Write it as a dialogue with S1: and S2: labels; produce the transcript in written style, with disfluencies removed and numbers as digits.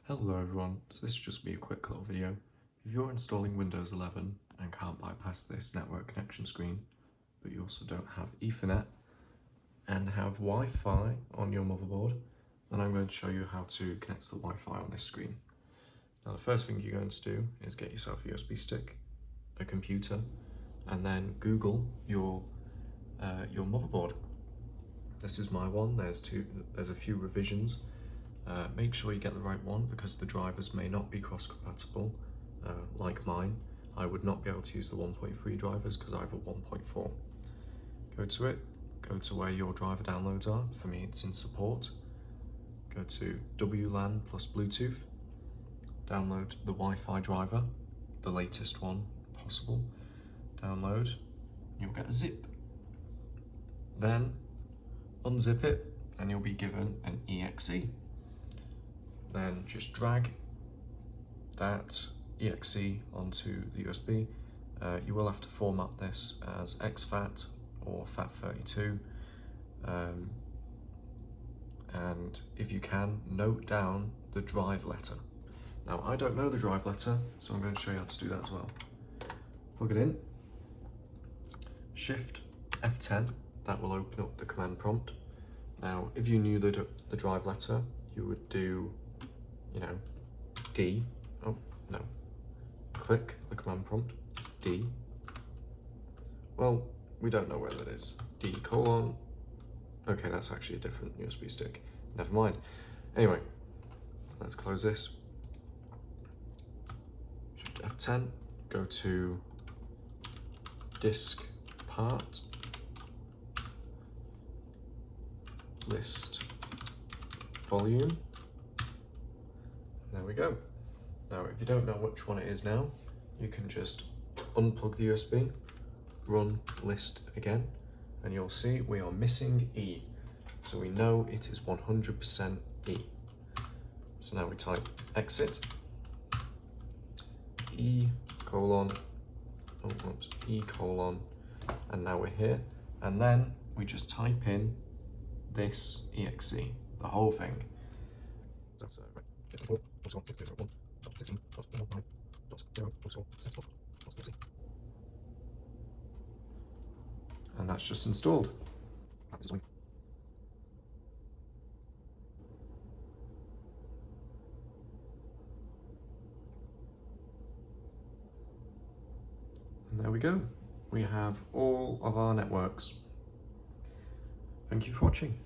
S1: Hello everyone, so this will just be a quick little video. If you're installing Windows 11 and can't bypass this network connection screen, but you also don't have Ethernet and have Wi-Fi on your motherboard, then I'm going to show you how to connect to the Wi-Fi on this screen. Now the first thing you're going to do is get yourself a USB stick, a computer, and then Google your motherboard. This is my one. There's a few revisions. Make sure you get the right one because the drivers may not be cross-compatible, like mine. I would not be able to use the 1.3 drivers because I have a 1.4. Go to it, go to where your driver downloads are. For me, it's in support. Go to WLAN plus Bluetooth. Download the Wi-Fi driver, the latest one possible. Download, you'll get a zip. Then unzip it and you'll be given an exe. Then just drag that exe onto the USB. You will have to format this as exFAT or FAT32, and if you can, note down the drive letter. Now I don't know the drive letter, so I'm going to show you how to do that as well. Plug it in, Shift F10, that will open up the command prompt. Now if you knew the drive letter, you would do, D, click the command prompt, D. Well, we don't know where that is. D colon, okay, that's actually a different USB stick. Never mind. Anyway, let's close this. Shift F10, go to disk part, list volume. There we go. Now, if you don't know which one it is now, you can just unplug the USB, run list again, and you'll see we are missing E. So we know it is 100% E. So now we type exit, E colon, E colon, and now we're here. And then we just type in this exe, the whole thing. And that's just installed. And there we go. We have all of our networks. Thank you for watching.